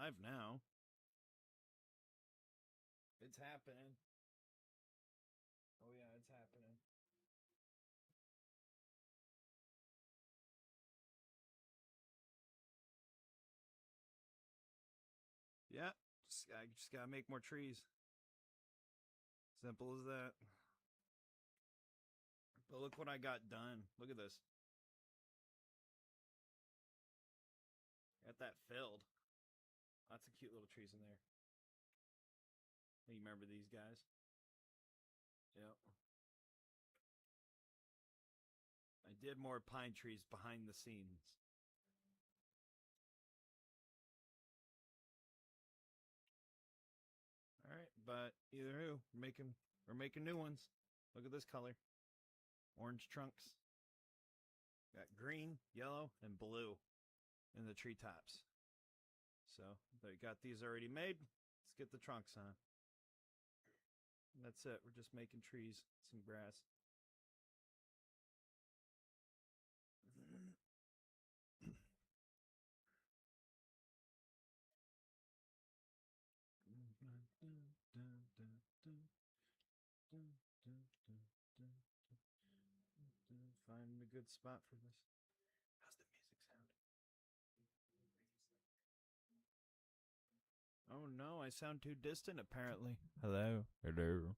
live now. It's happening. Oh yeah, it's happening. Yeah, I just gotta make more trees. Simple as that. But look what I got done. Look at this. Got that filled. Lots of cute little trees in there. You remember these guys? Yep. I did more pine trees behind the scenes. All right, but either who, we're making new ones. Look at this color. Orange trunks. Got green, yellow, and blue in the treetops. So they got these already made. Let's get the trunks on. And that's it. We're just making trees, some grass. Find a good spot for this. How's the music sound? Oh no, I sound too distant apparently. Hello. Hello.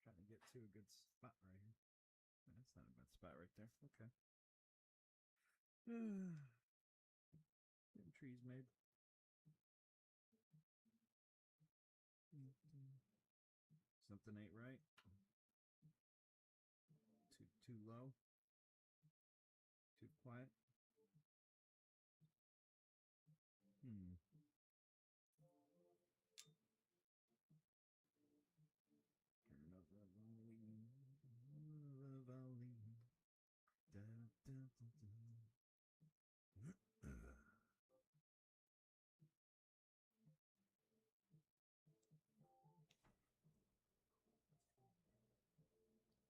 Trying to get to a good spot right here. That's not a bad spot right there. Okay. Getting trees made. Something ain't right. Too low. Too quiet. Turn up the volume. The volume. Da, da, da, da.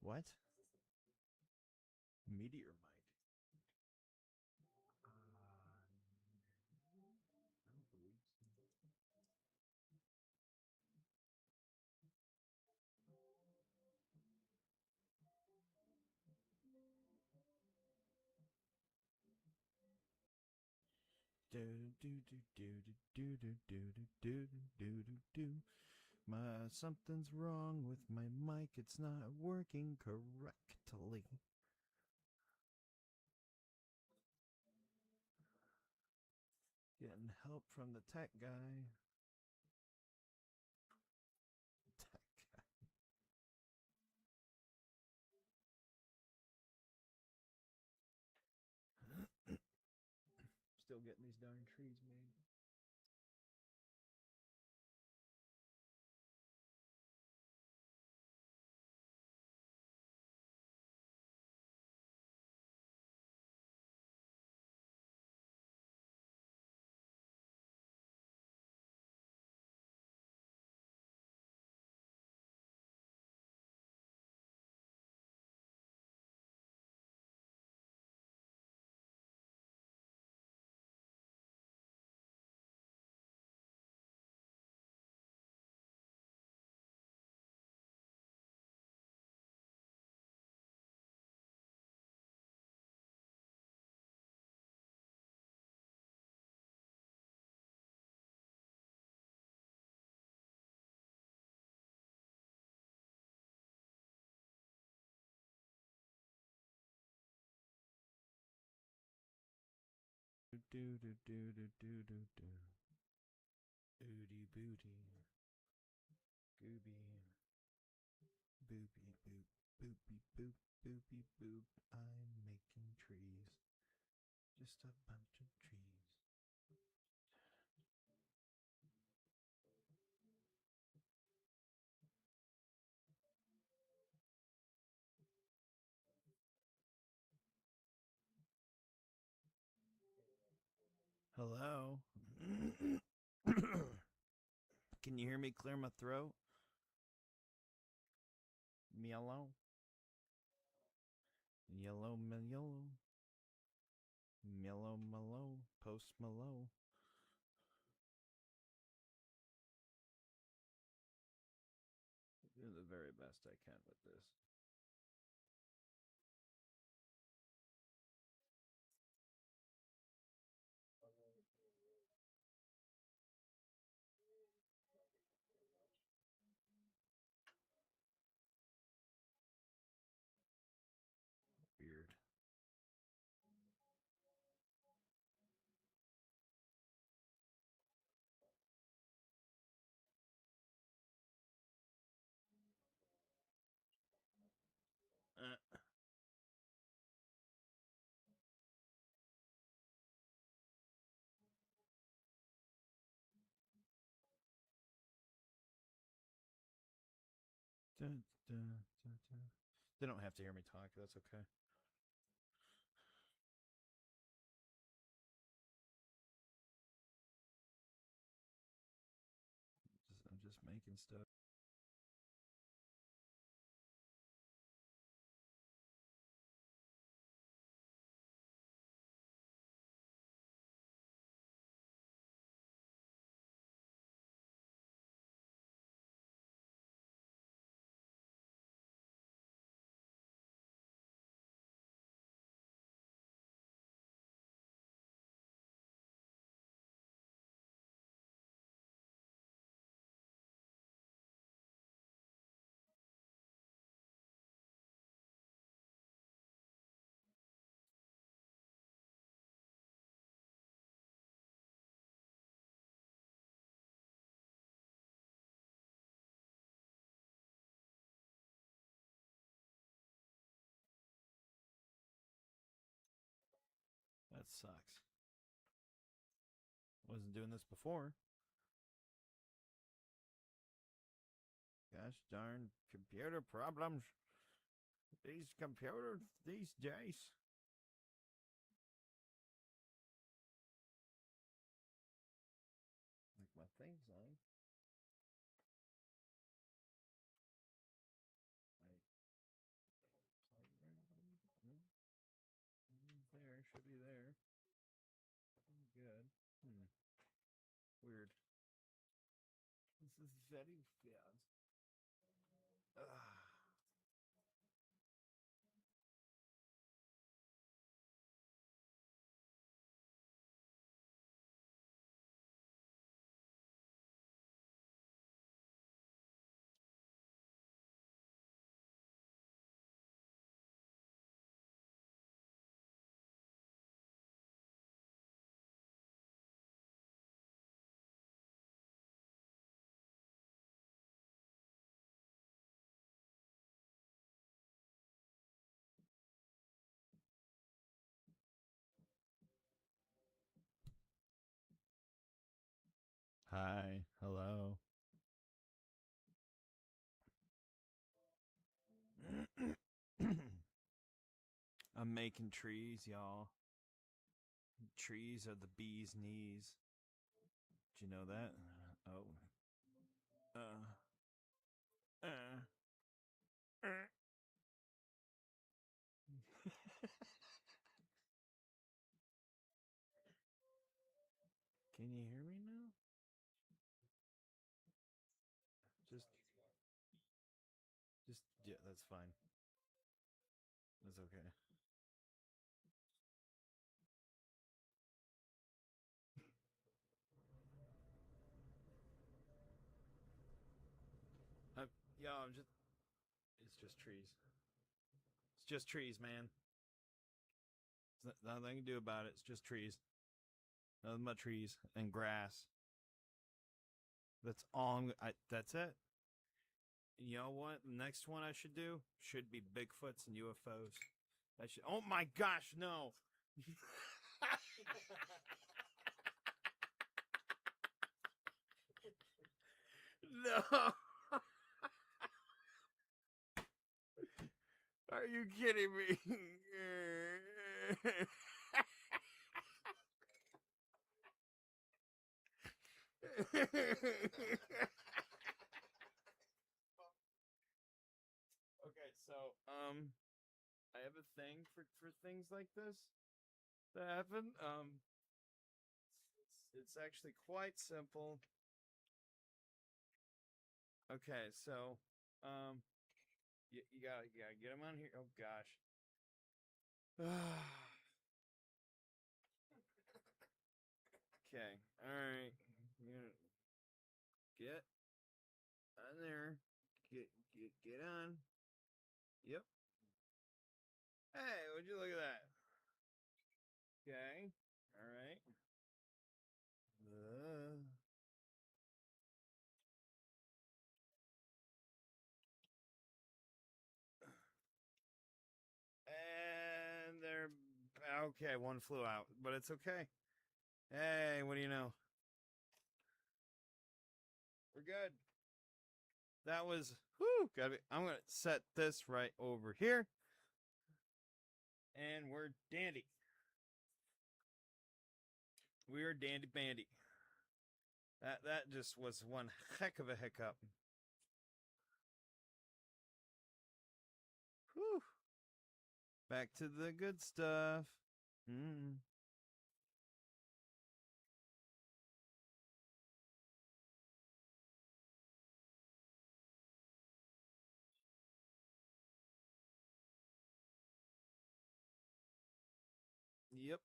What? Meteorite. I don't believe so. Do do do do do do do do do do do. Something's wrong with my mic. It's not working correctly. Getting help from the tech guy. Tech guy. Still getting these darn trees made. Do do do do do do do do. Ooty booty. Gooby. Boopy boop. Boopy boop. Boopy boop. I'm making trees. Just a bunch of trees. Hello. Can you hear me clear my throat? Yellow. Yellow, yellow. Mellow, mellow. Post mellow. Do the very best I can with this. Weird. Dun, dun, dun, dun. They don't have to hear me talk. That's okay. I'm just making stuff. That sucks. Wasn't doing this before. Gosh darn computer problems. These computers these days. Like my thing's on. There, should be there. Good. Weird. This is very weird. Hi. Hello. I'm making trees, y'all. Trees are the bee's knees. Did you know that? Oh. Uh. Can you hear me now? Yeah, that's fine. That's okay. I'm just. It's just trees. It's just trees, man. There's nothing I can do about it. It's just trees. Nothing but trees and grass. That's all. That's it. You know what? The next one I should do should be Bigfoots and UFOs. I should. Oh my gosh, no! No! Are you kidding me? I have a thing for things like this that happen. It's actually quite simple. Okay, so you gotta get them on here. Oh gosh. Okay, all right. You get on there. Get on. Yep. Hey, would you look at that? Okay. All right. And they're okay. One flew out, but it's okay. Hey, what do you know? We're good. That was whoo. Gotta be. I'm gonna set this right over here, and we're dandy. We are dandy bandy. That just was one heck of a hiccup. Whew. Back to the good stuff. Mm. Yep.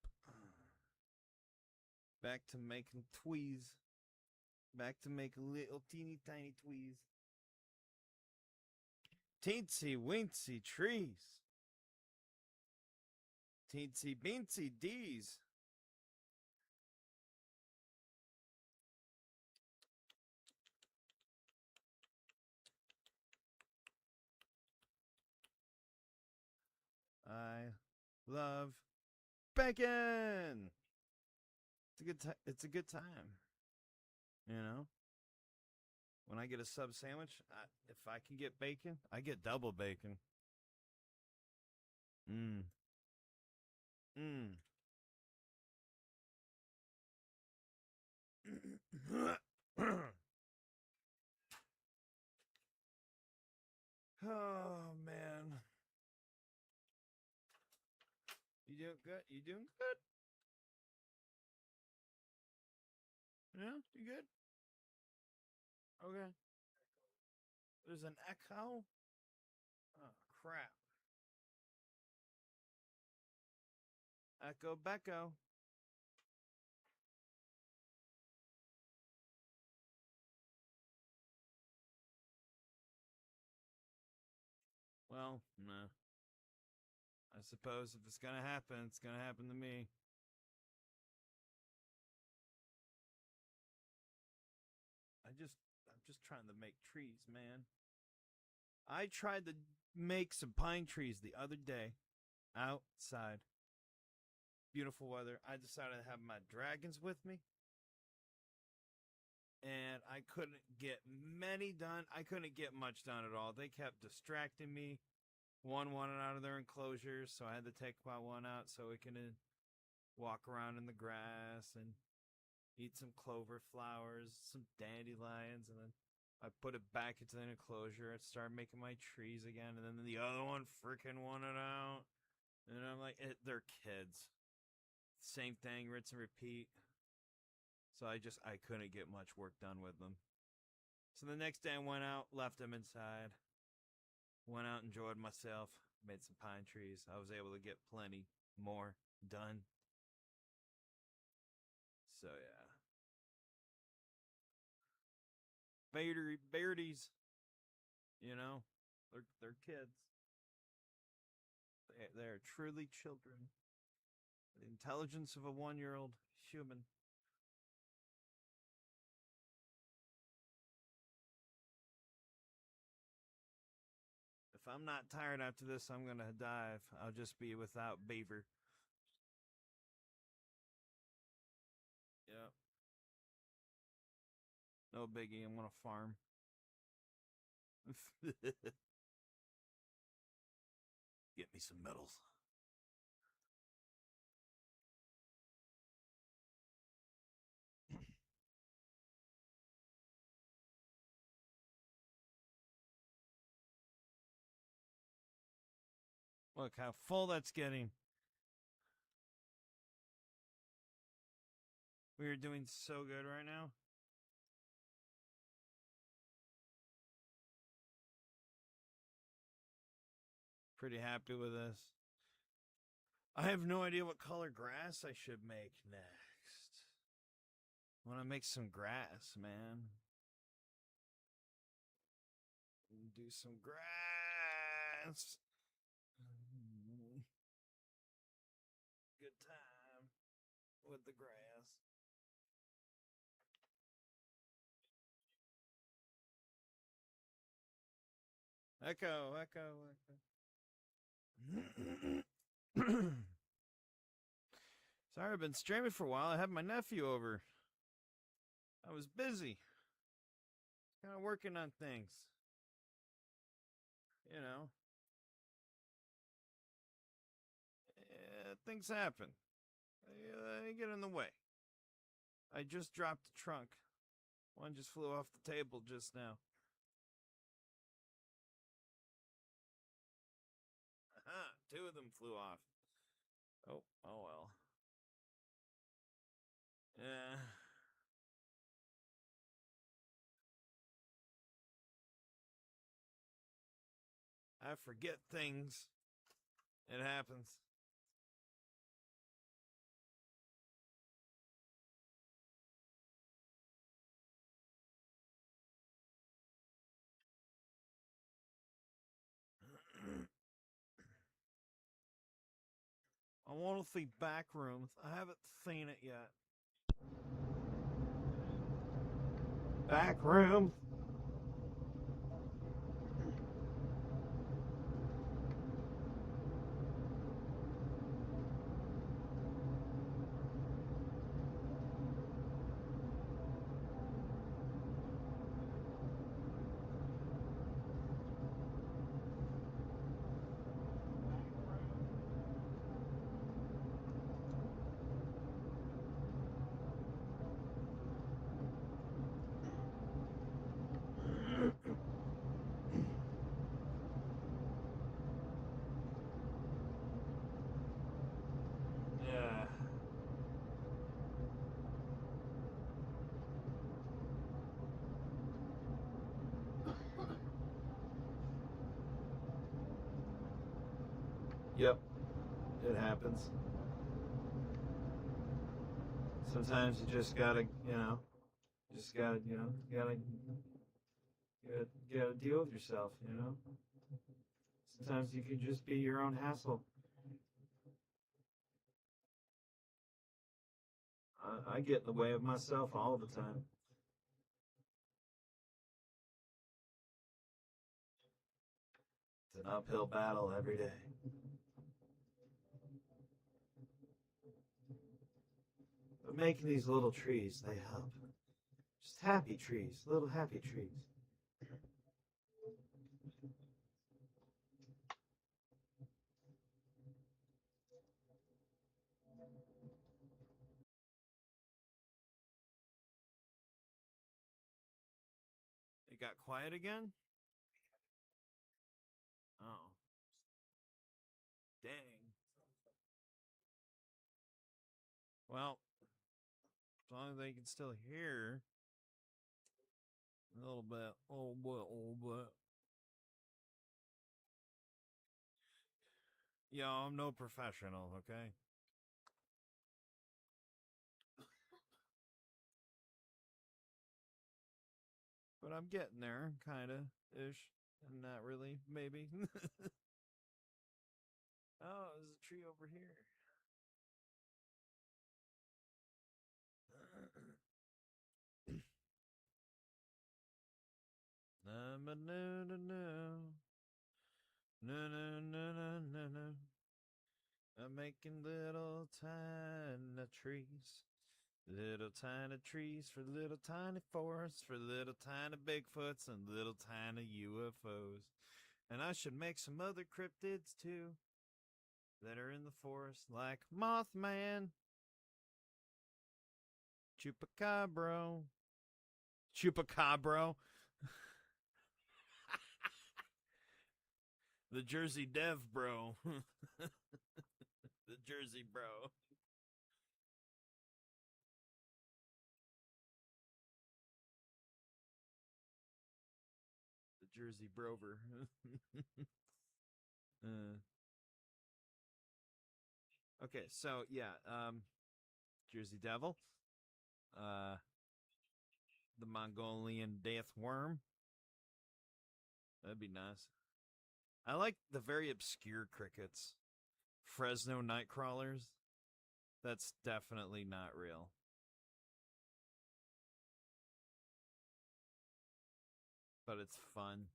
Back to making tweeze. Back to making little teeny tiny tweeze. Teensy weensy trees. Teensy beansy D's. I love bacon. It's a good time. It's a good time. You know, when I get a sub sandwich, if I can get bacon, I get double bacon. Mmm. Mmm. Oh man, you doing good? You doing good? Yeah, you good? Okay. There's an echo. Oh crap. Echo Becco. Well, no. I suppose if it's gonna happen, it's gonna happen to me. I'm just trying to make trees, man. I tried to make some pine trees the other day outside. Beautiful weather. I decided to have my dragons with me. And I couldn't get many done. I couldn't get much done at all. They kept distracting me. One wanted out of their enclosures, so I had to take one out so we can walk around in the grass and eat some clover flowers, some dandelions, and then I put it back into the enclosure. I started making my trees again, and then the other one freaking wanted out. And I'm like, they're kids. Same thing, rinse and repeat. So I couldn't get much work done with them. So the next day I went out, left them inside, went out, enjoyed myself, made some pine trees. I was able to get plenty more done. So yeah. Beardies, you know, they're kids. They're truly children. The intelligence of a 1-year-old human. If I'm not tired after this, I'm gonna dive. I'll just be without beaver. Yep. No biggie. I'm gonna farm. Get me some medals. Look how full that's getting. We are doing so good right now. Pretty happy with this. I have no idea what color grass I should make next. I want to make some grass, man. Do some grass. Good time with the grass. Echo, echo, echo. Sorry, I've been streaming for a while. I had my nephew over. I was busy. Kind of working on things. You know. Things happen. They get in the way. I just dropped the trunk. One just flew off the table just now. Two of them flew off. Oh well. Yeah. I forget things. It happens. I want to see Backrooms. I haven't seen it yet. Backroom. Yeah. Yep. It happens. Sometimes you just gotta, you gotta deal with yourself, Sometimes you can just be your own hassle. I get in the way of myself all the time. It's an uphill battle every day. But making these little trees, they help. Just happy trees, little happy trees. It got quiet again? Oh. Dang. Well, as long as they can still hear a little bit, little bit. Yo, I'm no professional, okay? But I'm getting there, kinda, ish. Not really, maybe. Oh, there's a tree over here. No, no, no, no. No, no, no, no, no, no. I'm making little tiny trees. Little tiny trees for little tiny forests, for little tiny Bigfoots and little tiny UFOs. And I should make some other cryptids too that are in the forest, like Mothman, Chupacabro. Chupacabro. The Jersey Dev bro. The Jersey bro. The Jersey Brover. uh, okay, so yeah, Jersey Devil. Uh, the Mongolian Death Worm. That'd be nice. I like the very obscure crickets. Fresno Nightcrawlers. That's definitely not real. But it's fun.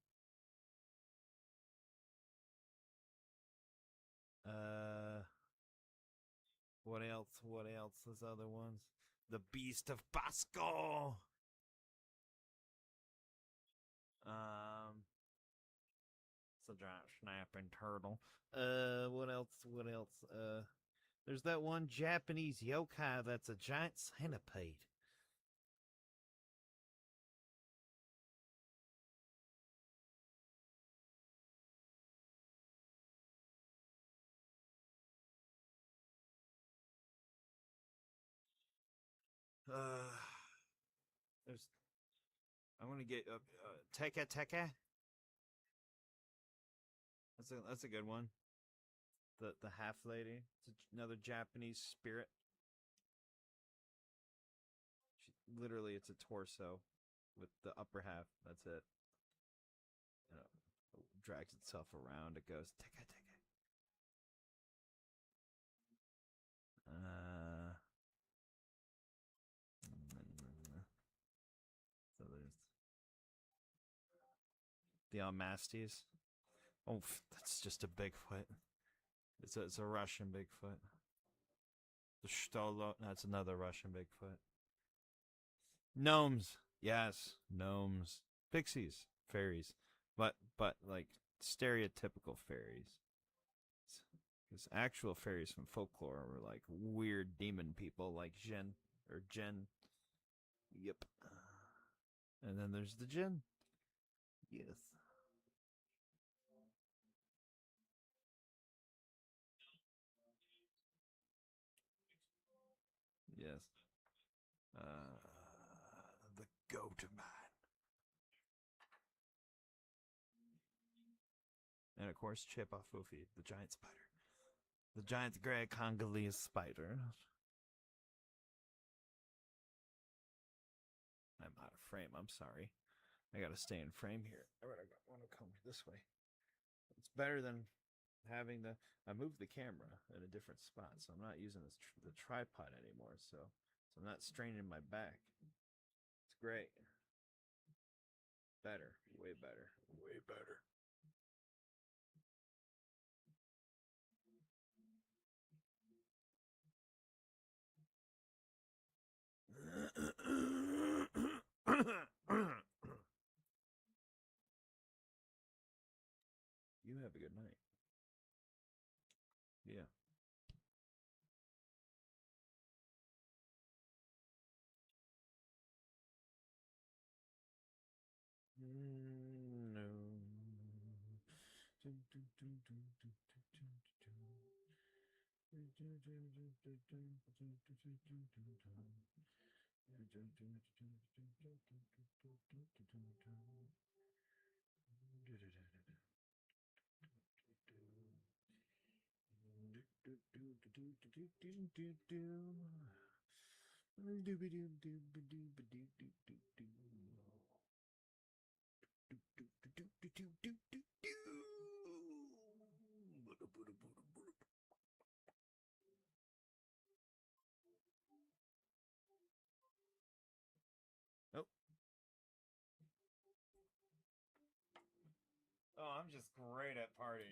Uh, what else? What else? There's other ones. The Beast of Bosco. It's a giant snapping turtle. What else? What else? There's that one Japanese yokai that's a giant centipede. Uh, there's. I want to get Teka Teka. That's a good one. The half lady. It's another Japanese spirit. Literally, it's a torso with the upper half. That's it. You know, it drags itself around. It goes Teka Teka. So there's the Almasties. Oh, that's just a Bigfoot. It's a Russian Bigfoot. The Stolo. That's another Russian Bigfoot. Gnomes. Yes, gnomes. Pixies. Fairies. But like stereotypical fairies. Because actual fairies from folklore were like weird demon people like Jin or Jen. Yep. And then there's the Jin. Yes. Yes. The Goat Man. And of course, Chip off Foofy, the giant spider. The giant gray Congolese spider. I'm out of frame. I'm sorry. I gotta stay in frame here. I want to come this way. It's better than having the. I moved the camera in a different spot, so I'm not using the tripod anymore. So I'm not straining my back. It's great. Better, way better, way better. You have a good night. Yeah. No. Oh. Oh, I'm just great at parties.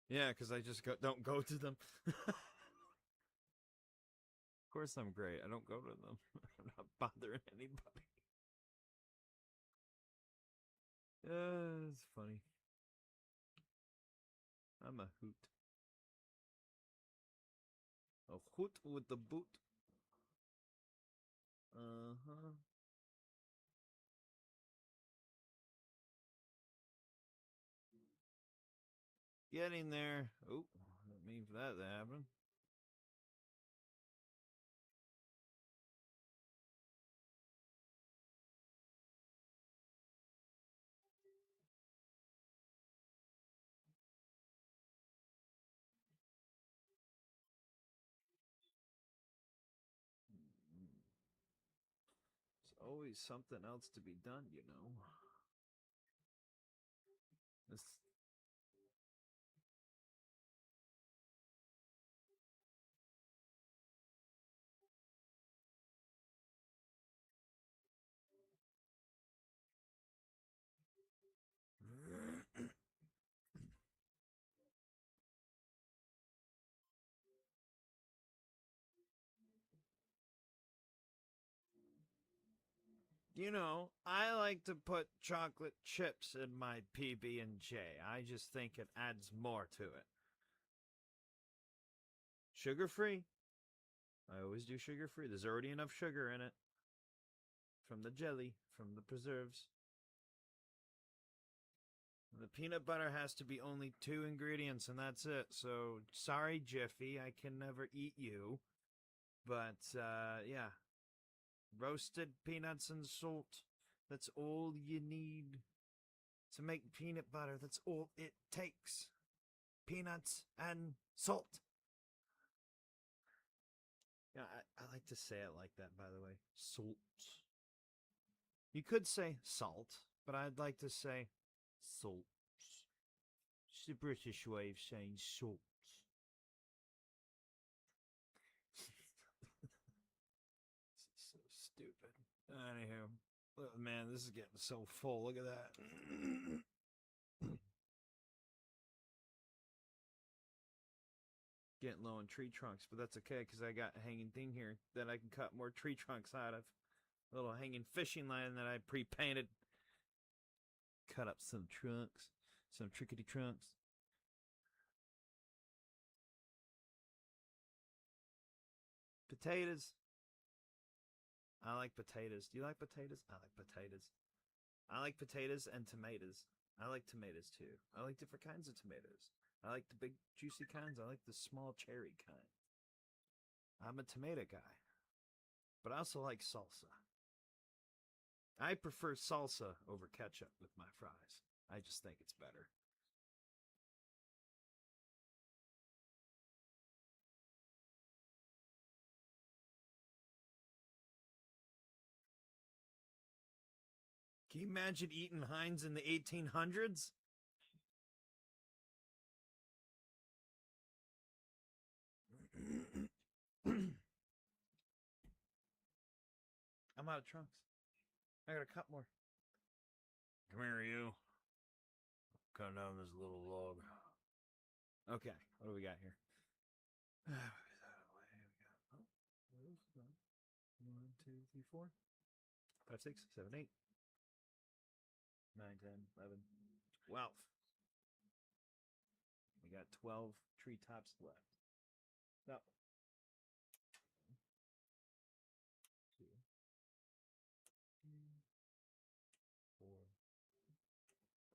Yeah, because I just don't go to them. Of course, I'm great. I don't go to them. I'm not bothering anybody. It's funny. I'm a hoot. A hoot with the boot. Uh huh. Getting there. Oh, didn't mean for that to happen. There's always something else to be done, you know. This. You know, I like to put chocolate chips in my PB&J. I just think it adds more to it. Sugar free. I always do sugar free. There's already enough sugar in it. From the jelly, from the preserves. The peanut butter has to be only 2 ingredients, and that's it. So, sorry, Jiffy, I can never eat you. But, yeah. Roasted peanuts and salt. That's all you need to make peanut butter. That's all it takes. Peanuts and salt. Yeah, I like to say it like that, by the way. Salt. You could say salt, but I'd like to say salt. It's the British way of saying salt. This is so stupid. Anywho, man, this is getting so full. Look at that. Getting low on tree trunks, but that's okay because I got a hanging thing here that I can cut more tree trunks out of. A little hanging fishing line that I pre-painted. Cut up some trunks, some trickety trunks. Potatoes. I like potatoes. Do you like potatoes? I like potatoes. I like potatoes and tomatoes. I like tomatoes too. I like different kinds of tomatoes. I like the big juicy kinds. I like the small cherry kind. I'm a tomato guy. But I also like salsa. I prefer salsa over ketchup with my fries. I just think it's better. Can you imagine eating Heinz in the 1800s? I'm out of trunks. I got a cut more. Come here, you. Cut down this little log. Okay, what do we got here? We got 1, 2, 3, 4, 5, 6, 7, 8, 9, 10, 11, 12. We got 12 treetops left. No. 2, 3, 4,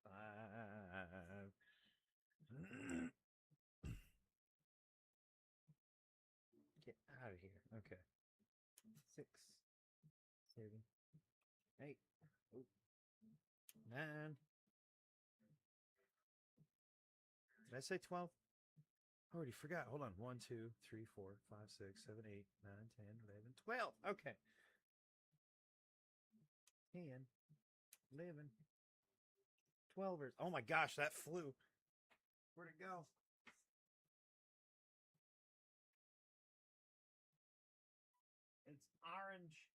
5. Get out of here. Okay. 6, 7, 8, 9. Did I say 12? I already forgot. Hold on. 1, 2, 3, 4, 5, 6, 7, 8, 9, 10, 11, 12. Okay. 10, 11, 12. Oh my gosh, that flew. Where'd it go? It's orange.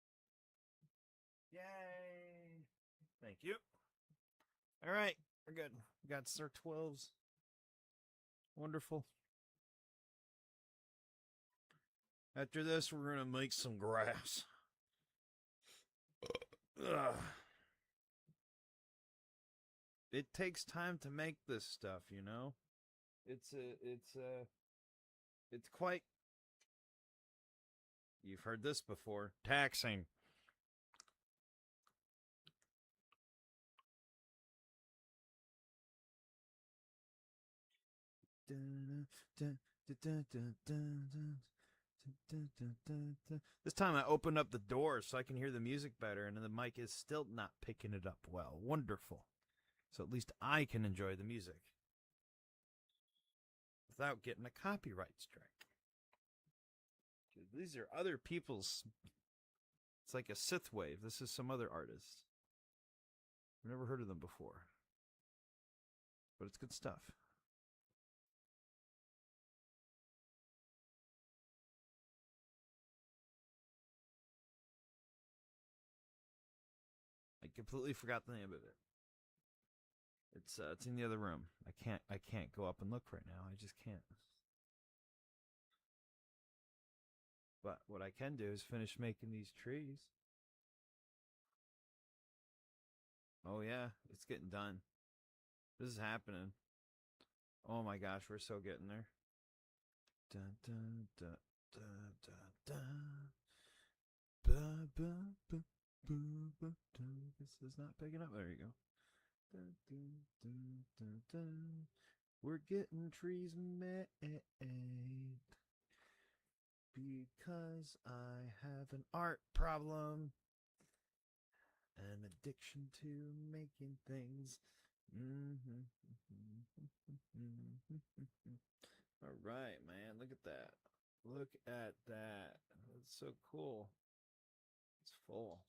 Yay. Thank you. All right. We're good. We got our 12s. Wonderful. After this, we're going to make some grass. Ugh. It takes time to make this stuff, you know? It's quite, you've heard this before, taxing. This time I opened up the door so I can hear the music better, and the mic is still not picking it up well. Wonderful. So at least I can enjoy the music without getting a copyright strike. These are other people's. It's like a synth wave. This is some other artist. I've never heard of them before, but it's good stuff. I completely forgot the name of it. It's in the other room. I can't go up and look right now. I just can't. But what I can do is finish making these trees. Oh yeah, it's getting done. This is happening. Oh my gosh, we're so getting there. Dun, dun, dun, dun, dun, dun. Ba, ba, ba, ba, ba, dun. This is not picking up. There you go. Dun, dun, dun, dun, dun. We're getting trees made because I have an art problem, an addiction to making things. All right, man. Look at that. Look at that. That's so cool. It's full.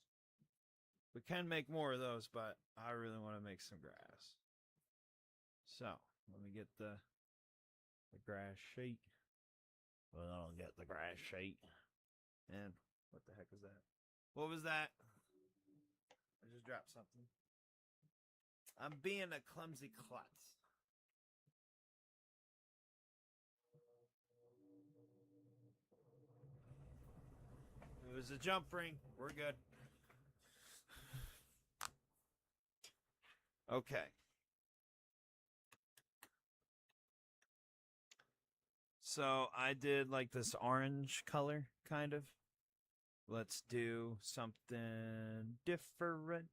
We can make more of those, but I really want to make some grass. So let me get the grass sheet. Well, I'll get the grass sheet. And what the heck is that? What was that? I just dropped something. I'm being a clumsy klutz. It was a jump ring. We're good. Okay. So I did like this orange color, kind of. Let's do something different.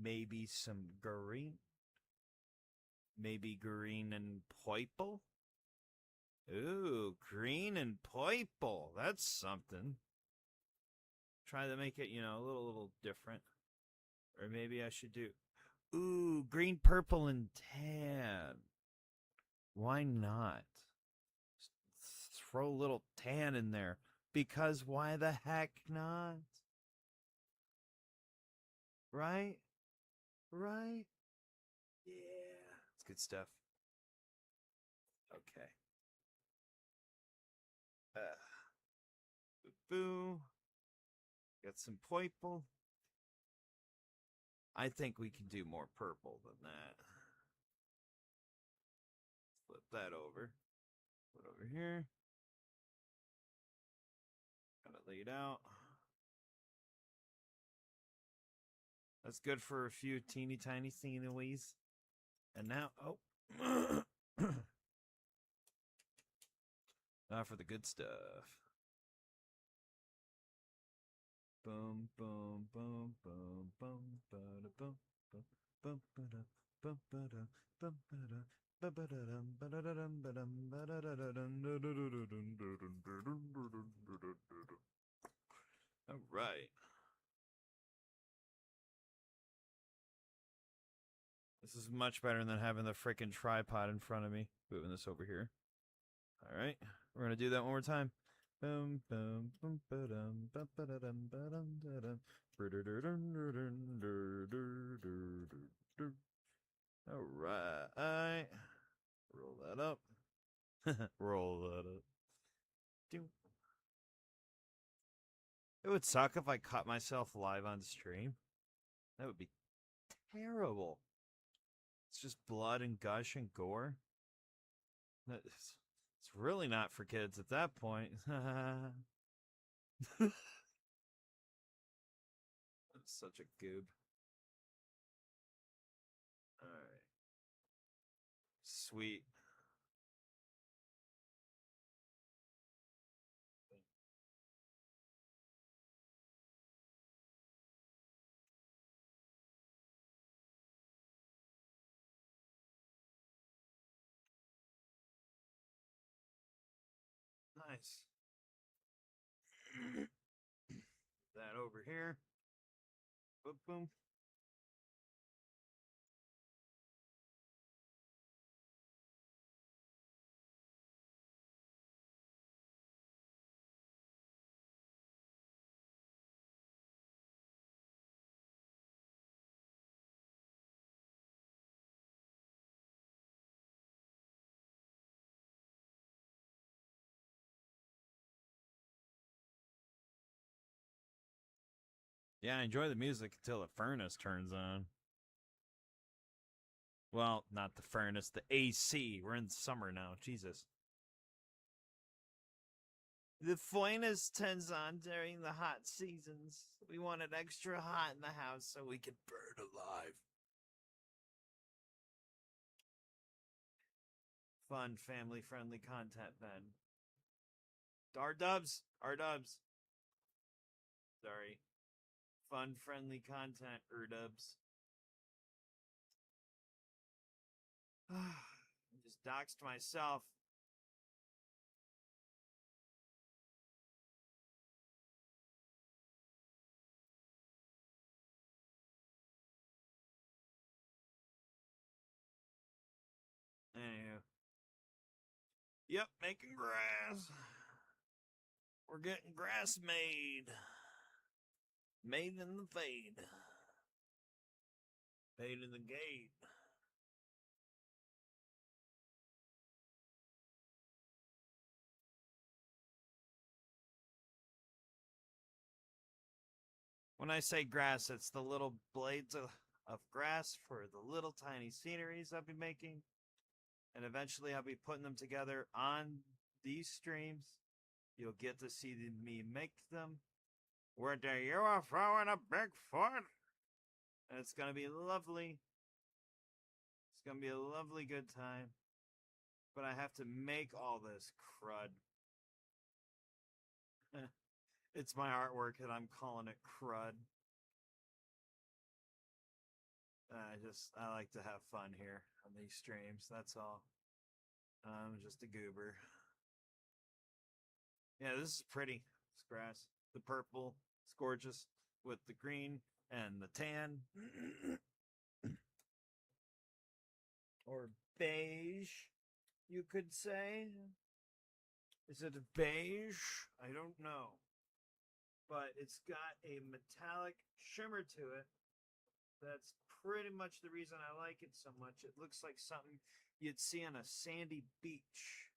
Maybe some green. Maybe green and purple. Ooh, green and purple. That's something. Try to make it, a little different. Or maybe I should do, ooh, green, purple, and tan. Why not? Throw a little tan in there. Because why the heck not? Right? Right? Yeah. It's good stuff. Okay. Boo. Got some purple. I think we can do more purple than that. Flip that over. Put over here. Got it laid out. That's good for a few teeny tiny sceneries. And now, oh. Now for the good stuff. Boom, boom, boom, boom, boom, bada, boom, boom, boom, bada, boom, bada, boom, bada. All right. This is much better than having the freaking tripod in front of me. Moving this over here. All right. We're going to do that one more time. Boom, boom, boom, ba-dum, ba-ba-da-dum, ba-dum, da-dum. All right. Roll that up. Roll that up. It would suck if I caught myself live on stream. That would be terrible. It's just blood and gush and gore. It's really not for kids at that point. That's such a goob. All right. Sweet. Nice. That over here. Boom, boom. Yeah, I enjoy the music until the furnace turns on. Well, not the furnace, the AC. We're in summer now. Jesus. The furnace turns on during the hot seasons. We want it extra hot in the house so we can burn alive. Fun, family-friendly content, then. R.dubs. R.dubs. Sorry. Fun, friendly content, R.dubs. I just doxed myself. Anywho. Yep, making grass. We're getting grass made. Made in the fade. Fade in the gate. When I say grass, it's the little blades of grass for the little tiny sceneries I'll be making. And eventually I'll be putting them together on these streams. You'll get to see me make them. We're the UFO and a Bigfoot. And it's going to be lovely. It's going to be a lovely good time. But I have to make all this crud. It's my artwork and I'm calling it crud. I like to have fun here on these streams. That's all. I'm just a goober. Yeah, this is pretty. This grass. The purple. It's gorgeous. With the green and the tan. Or beige, you could say. Is it beige? I don't know. But it's got a metallic shimmer to it. That's pretty much the reason I like it so much. It looks like something you'd see on a sandy beach.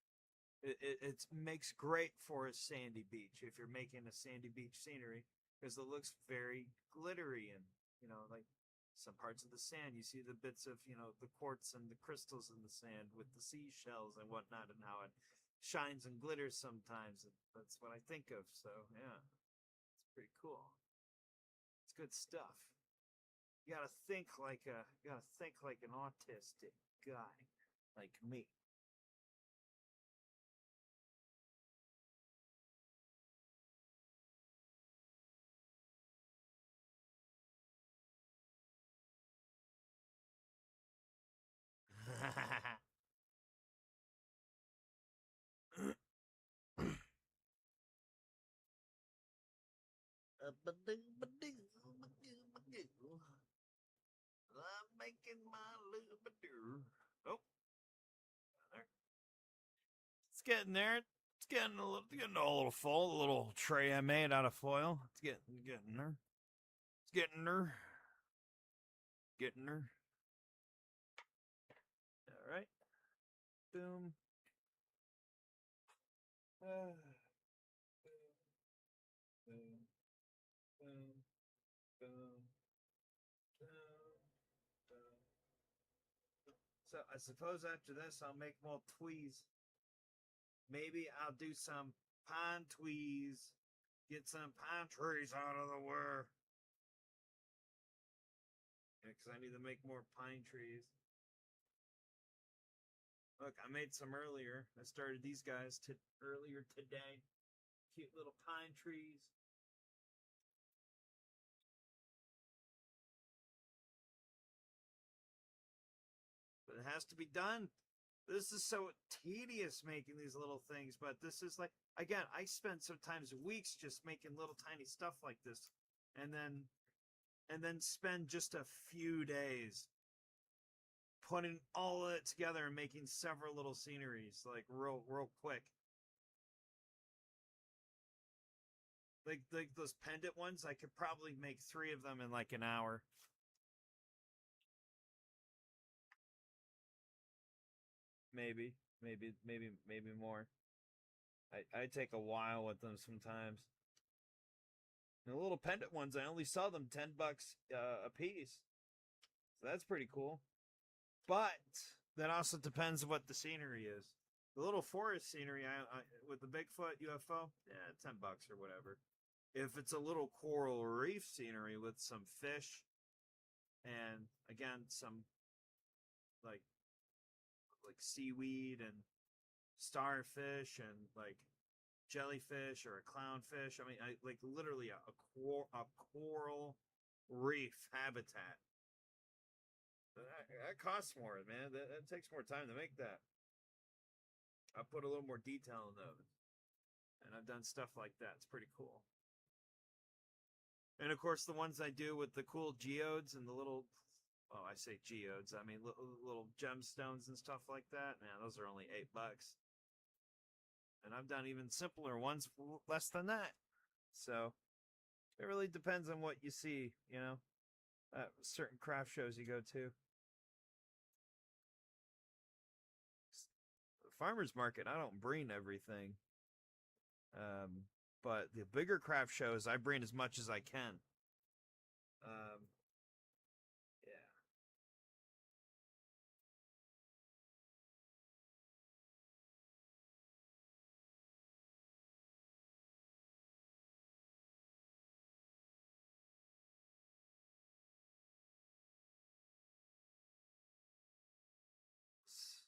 It makes great for a sandy beach if you're making a sandy beach scenery because it looks very glittery and, like some parts of the sand. You see the bits of, the quartz and the crystals in the sand with the seashells and whatnot and how it shines and glitters sometimes. That's what I think of. So, yeah, it's pretty cool. It's good stuff. You gotta think like an autistic guy like me. I'm making my little badoo. Oh, there. It's getting there. It's getting a little full. A little tray I made out of foil. It's getting there. It's getting there. Getting there. All right. Boom. Boom. Boom. Boom. Boom. Boom. Boom. So I suppose after this I'll make more tweez. Maybe I'll do some pine tweez. Get some pine trees out of the way. Yeah, because I need to make more pine trees. Look, I made some earlier. I started these guys earlier today. Cute little pine trees. But it has to be done. This is so tedious making these little things, but this is like, again, I spend sometimes weeks just making little tiny stuff like this, and then spend just a few days putting all of it together and making several little sceneries, like real quick. Like those pendant ones, I could probably make 3 of them in like an hour. Maybe more. I take a while with them sometimes. And the little pendant ones, I only sell them $10 a piece, so that's pretty cool. But that also depends what the scenery is. The little forest scenery, with the Bigfoot UFO, yeah, $10 or whatever. If it's a little coral reef scenery with some fish and again some like seaweed and starfish and like jellyfish or a clownfish. I mean, like literally a coral reef habitat. That costs more, man. That takes more time to make that. I put a little more detail in those, and I've done stuff like that. It's pretty cool. And of course, the ones I do with the cool geodes and the little, oh, I say geodes, I mean little gemstones and stuff like that. Man, those are only $8. And I've done even simpler ones for less than that. So it really depends on what you see, certain craft shows you go to. The farmer's market, I don't bring everything. But the bigger craft shows, I bring as much as I can. Yeah.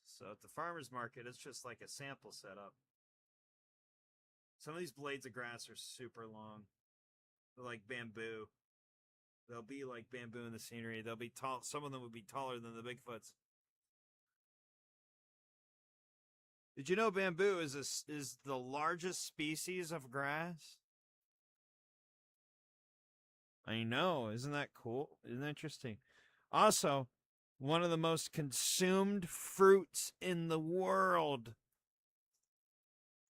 So at the farmer's market, it's just like a sample setup. Some of these blades of grass are super long. They're like bamboo. They'll be like bamboo in the scenery. They'll be tall. Some of them would be taller than the Bigfoots. Did you know bamboo is the largest species of grass? I know. Isn't that cool? Isn't that interesting? Also, one of the most consumed fruits in the world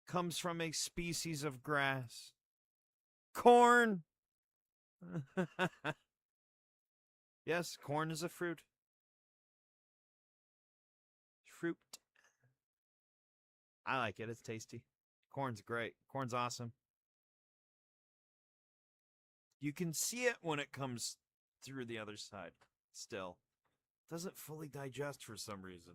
comes from a species of grass. Corn. Yes, corn is a fruit. Fruit. I like it. It's tasty. Corn's great. Corn's awesome. You can see it when it comes through the other side. Still, doesn't fully digest for some reason.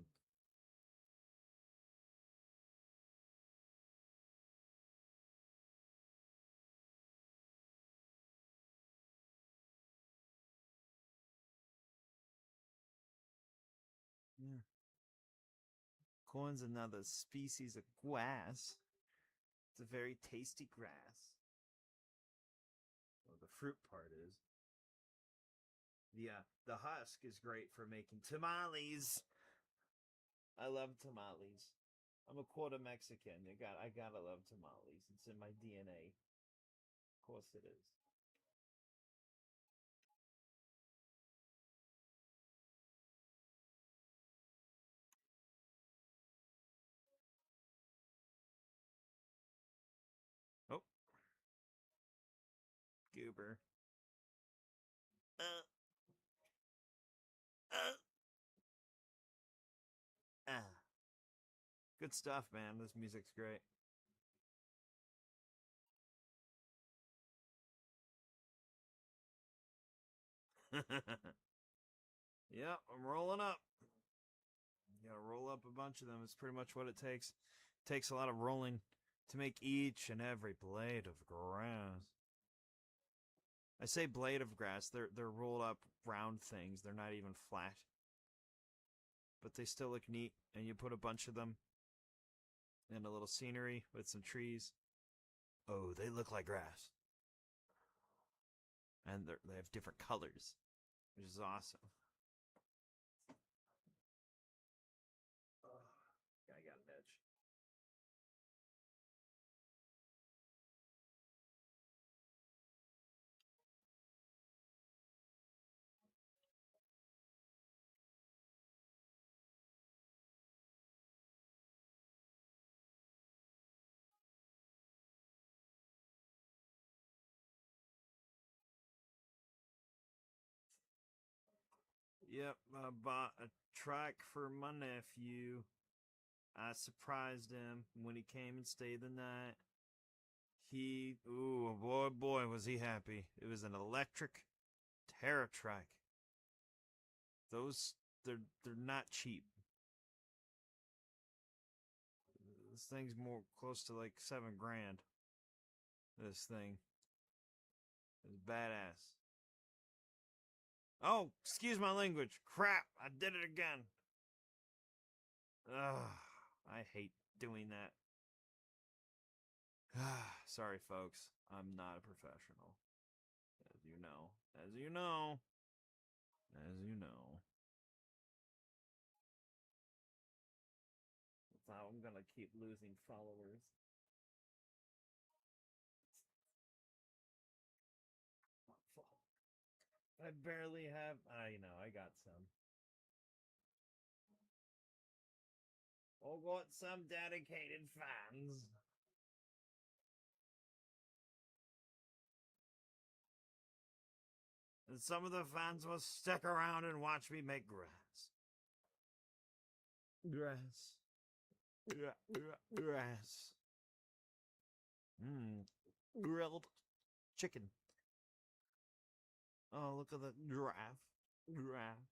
Yeah. Corn's another species of grass. It's a very tasty grass. Well, the fruit part is. Yeah, the husk is great for making tamales. I love tamales. I'm a quarter Mexican. I gotta love tamales. It's in my DNA. Of course it is. Oh, goober. Uh, uh, ah. Good stuff, man. This music's great. Yeah, I'm rolling up. You gotta roll up a bunch of them. It's pretty much what it takes. It takes a lot of rolling to make each and every blade of grass. I say blade of grass. They're rolled up round things. They're not even flat, but they still look neat. And you put a bunch of them in a little scenery with some trees. Oh, they look like grass, and they have different colors, which is awesome. Yep, I bought a track for my nephew. I surprised him when he came and stayed the night. Ooh, boy, was he happy. It was an electric TerraTrack. They're not cheap. This thing's more close to like $7,000. This thing is badass. Oh, excuse my language. Crap, I did it again. Ugh, I hate doing that. Sorry, folks. I'm not a professional. As you know. As you know. As you know. That's how I'm gonna keep losing followers. I barely have. I got some. I got some dedicated fans. And some of the fans will stick around and watch me make grass. Grass. Grass. Grilled chicken. Oh, look at the giraffe. Giraffe.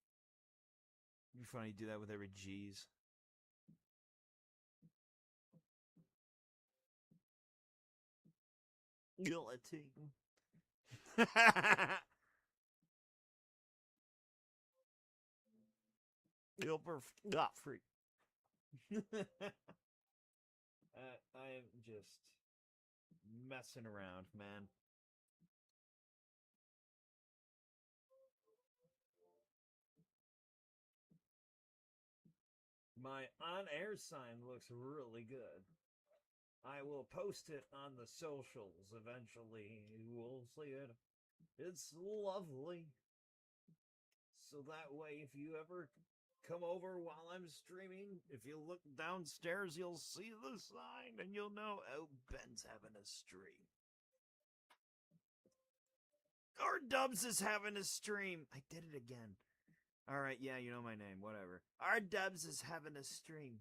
It'd be funny to do that with every G's. Guillotine. Gilbert Gottfried. I am just messing around, man. My on-air sign looks really good. I will post it on the socials eventually. You will see it. It's lovely. So that way, if you ever come over while I'm streaming, if you look downstairs, you'll see the sign and you'll know, oh, Ben's having a stream. R.dubs is having a stream. I did it again. All right, yeah, you know my name, whatever. R.dubs is having a stream.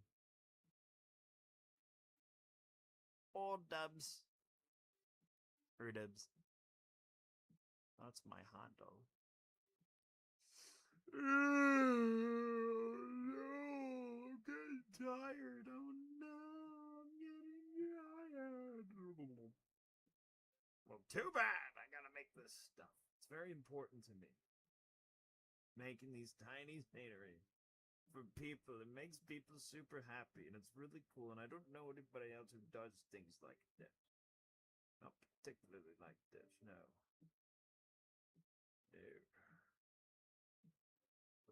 R.dubs. R.dubs. That's my Hondo. Oh, no, I'm getting tired. Oh, no, I'm getting tired. Well, too bad. I gotta make this stuff. It's very important to me. Making these tiny scenery for people. It makes people super happy, and it's really cool. And I don't know anybody else who does things like this. Not particularly like this, no. No.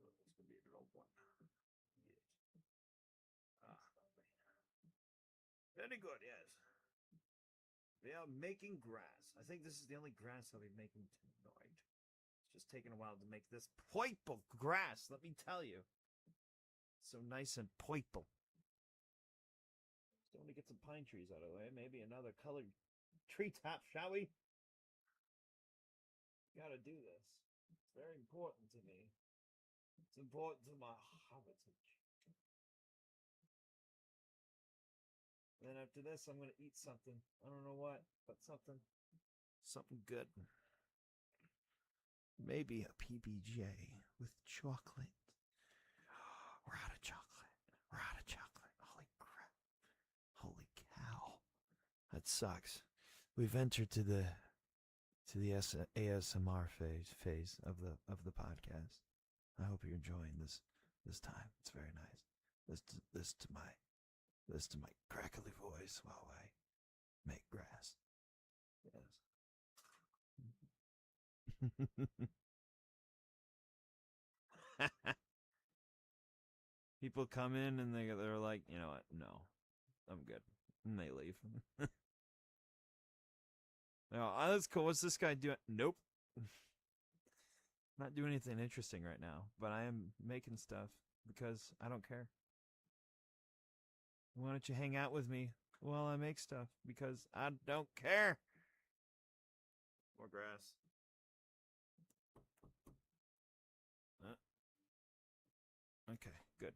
Oh, it's gonna be a little one. Yes. Lovely. Very good, yes. We are making grass. I think this is the only grass I'll be making tonight. It's just taking a while to make this purple grass, let me tell you. So nice and purple. Still want to get some pine trees out of the way. Maybe another colored treetop, shall we? Gotta do this. It's very important to me. It's important to my heritage. Then after this, I'm gonna eat something. I don't know what, but something good. Maybe a PBJ with chocolate. We're out of chocolate. We're out of chocolate. Holy crap! Holy cow! That sucks. We've entered to the ASMR phase of the podcast. I hope you're enjoying this time. It's very nice. This to my crackly voice while I make grass. Yes. People come in and they're like, you know what? No, I'm good, and they leave. No, oh, that's cool. What's this guy doing? Nope. Not doing anything interesting right now, but I am making stuff because I don't care. Why don't you hang out with me while I make stuff? Because I don't care. More grass. Okay, good.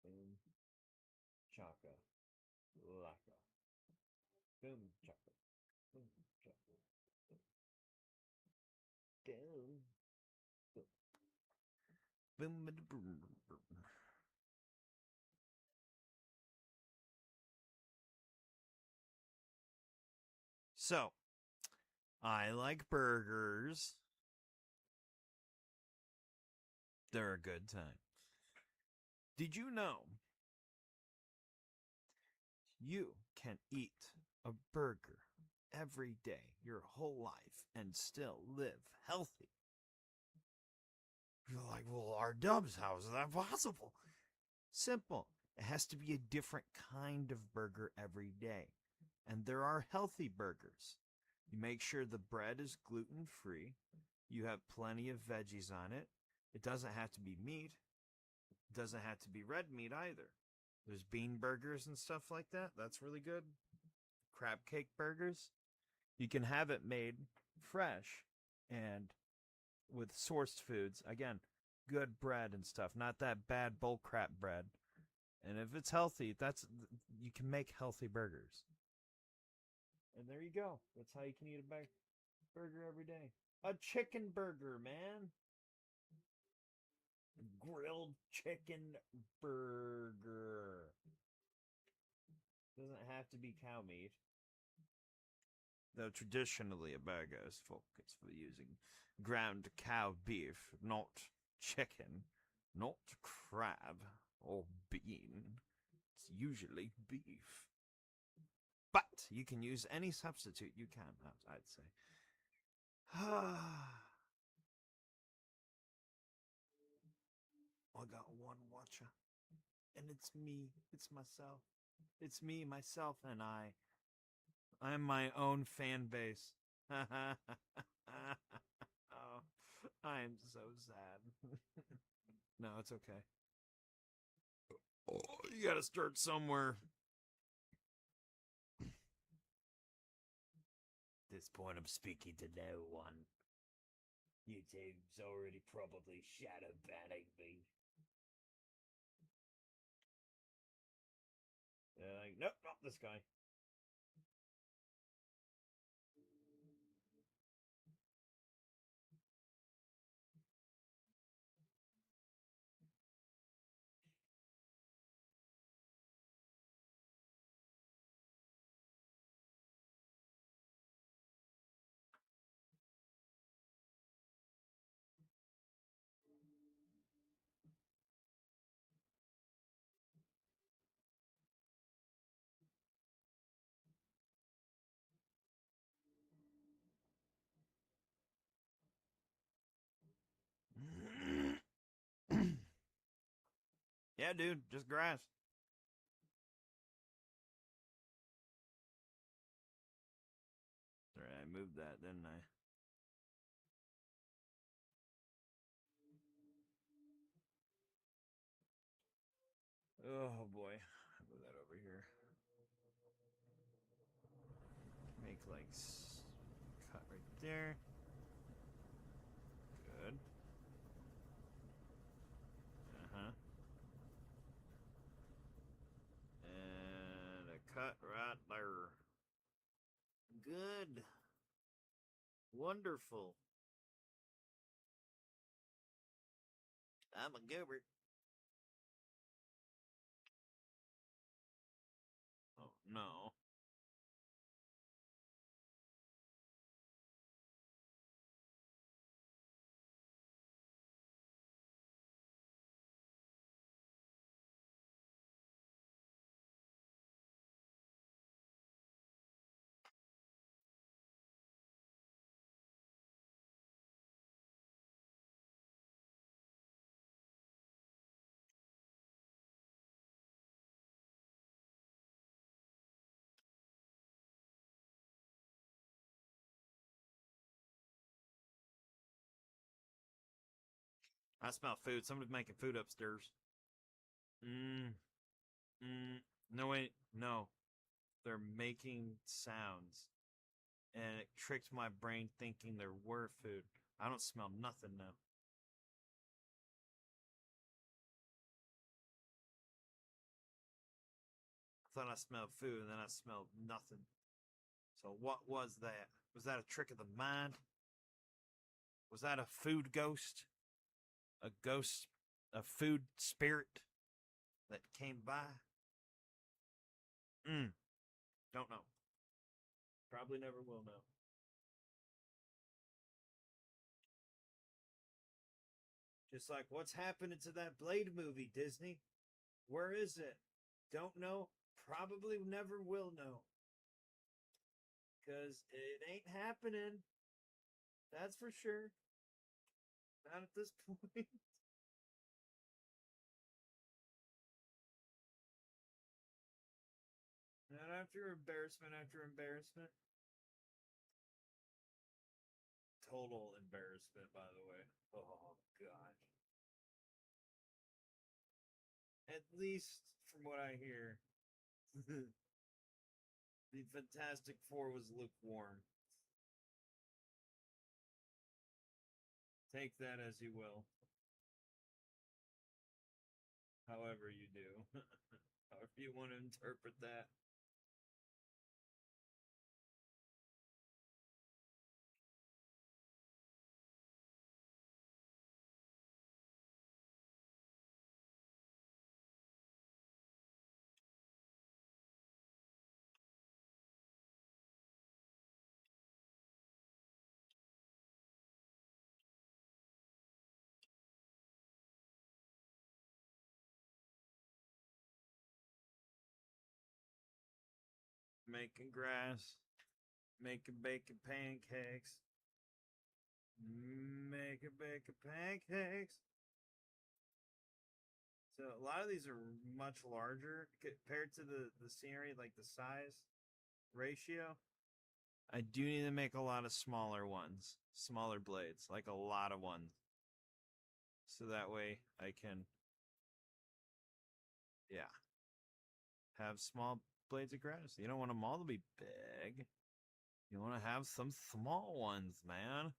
Boom, chaka, laka. Boom, chaka. Boom, chaka. Boom. Boom, boom, boom, boom. So, I like burgers. They're a good time. Did you know you can eat a burger every day your whole life and still live healthy? You're like, well, R.dubs, how is that possible? Simple. It has to be a different kind of burger every day. And there are healthy burgers. You make sure the bread is gluten free. You have plenty of veggies on it. It doesn't have to be meat. It doesn't have to be red meat either. There's bean burgers and stuff like that. That's really good. Crab cake burgers. You can have it made fresh and with sourced foods. Again, good bread and stuff, not that bad bullcrap bread. And if it's healthy, you can make healthy burgers. And there you go. That's how you can eat a burger every day. A chicken burger, man. Grilled chicken burger. Doesn't have to be cow meat. Though traditionally a burger is focused for using ground cow beef, not chicken, not crab or bean. It's usually beef. But you can use any substitute you can, I'd say. I got one watcher, and it's me. It's myself. It's me, myself, and I. I'm my own fan base. Oh, I'm so sad. No, it's okay. Oh, you gotta start somewhere. At this point, I'm speaking to no one. YouTube's already probably shadow banning me. They're like, nope, not this guy. Yeah, dude, just grass. Sorry, I moved that, didn't I? Oh boy, move that over here. Make like cut right there. Good. Uh-huh. And a cut right there. Good. Wonderful. I'm a goober. Oh no. I smell food. Somebody's making food upstairs. Mm, no, wait. No. They're making sounds. And it tricked my brain thinking there were food. I don't smell nothing now. thought I smelled food, and then I smelled nothing. So what was that? Was that a trick of the mind? Was that a food ghost? A ghost, a food spirit that came by? Don't know. Probably never will know. Just like, what's happening to that Blade movie, Disney? Where is it? Don't know. Probably never will know. Because it ain't happening. That's for sure. Not at this point. Not after embarrassment after embarrassment. Total embarrassment, by the way. Oh, God. At least from what I hear, the Fantastic Four was lukewarm. Take that as you will. However you do. However you want to interpret that. Making grass. Making bacon pancakes. Making bacon pancakes. So a lot of these are much larger compared to the scenery, like the size ratio. I do need to make a lot of smaller ones, smaller blades, like a lot of ones. So that way I can, yeah, have small blades of grass. You don't want them all to be big. You want to have some small ones, man.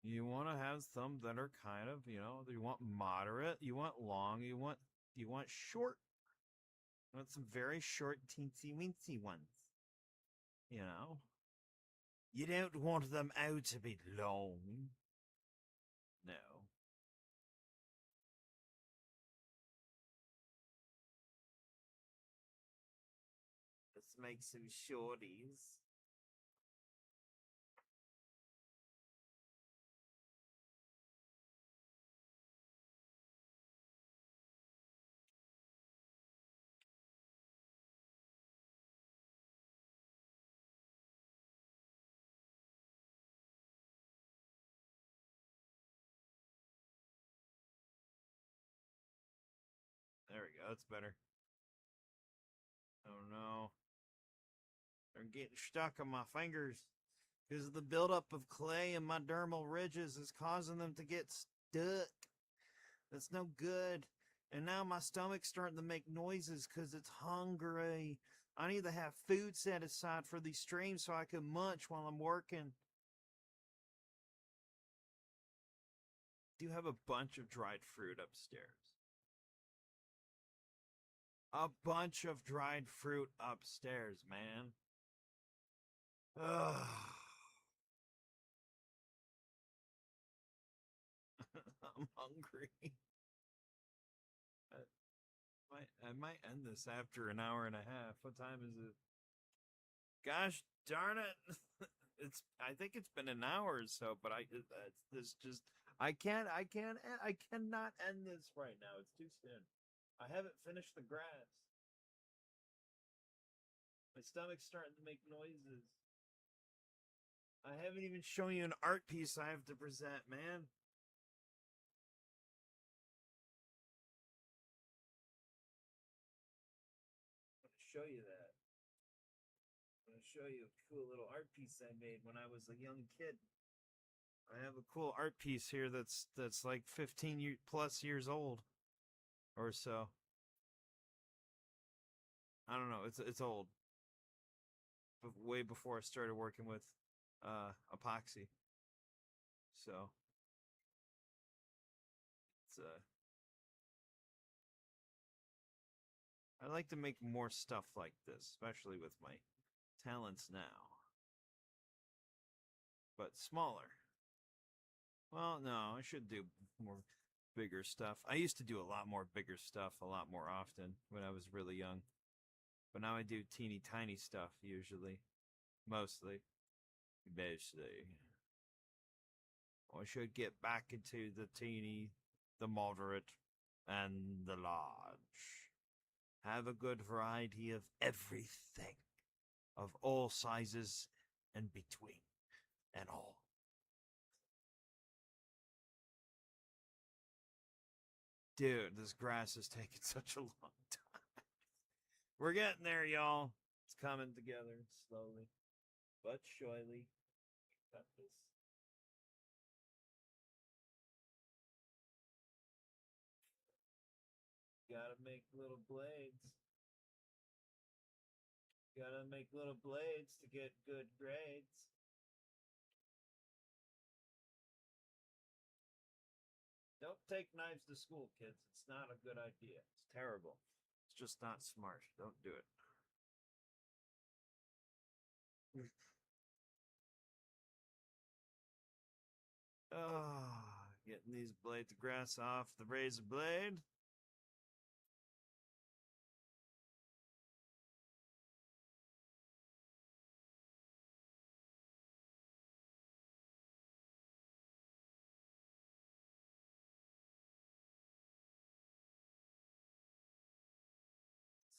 You want to have some that are kind of, you want moderate, you want long, you want short. You want some very short, teensy weensy ones. You know? You don't want them out to be long. No. Let's make some shorties. There we go. That's better. Oh no. They're getting stuck on my fingers. Because the buildup of clay in my dermal ridges is causing them to get stuck. That's no good. And now my stomach's starting to make noises because it's hungry. I need to have food set aside for these streams so I can munch while I'm working. Do you have a bunch of dried fruit upstairs? A bunch of dried fruit upstairs, man. Ugh. I'm hungry. I might end this after an hour and a half. What time is it? Gosh darn it! I think it's been an hour or so, but this just I cannot end this right now. It's too soon. I haven't finished the grass. My stomach's starting to make noises. I haven't even shown you an art piece I have to present, man. I'm gonna show you that. I'm gonna show you a cool little art piece I made when I was a young kid. I have a cool art piece here that's like 15 plus years old or so. I don't know. It's old. But way before I started working with epoxy. So it's I'd like to make more stuff like this, especially with my talents now. But smaller. Well, no, I should do more bigger stuff. I used to do a lot more bigger stuff a lot more often when I was really young. But now I do teeny tiny stuff usually. Mostly. Mostly. I should get back into the teeny, the moderate, and the large. Have a good variety of everything. Of all sizes and between. And all. Dude, this grass is taking such a long time. We're getting there, y'all. It's coming together slowly, but surely. Got this. Gotta make little blades. Gotta make little blades to get good grades. Don't take knives to school, kids. It's not a good idea. It's terrible. It's just not smart. Don't do it. Oh, getting these blades of grass off the razor blade.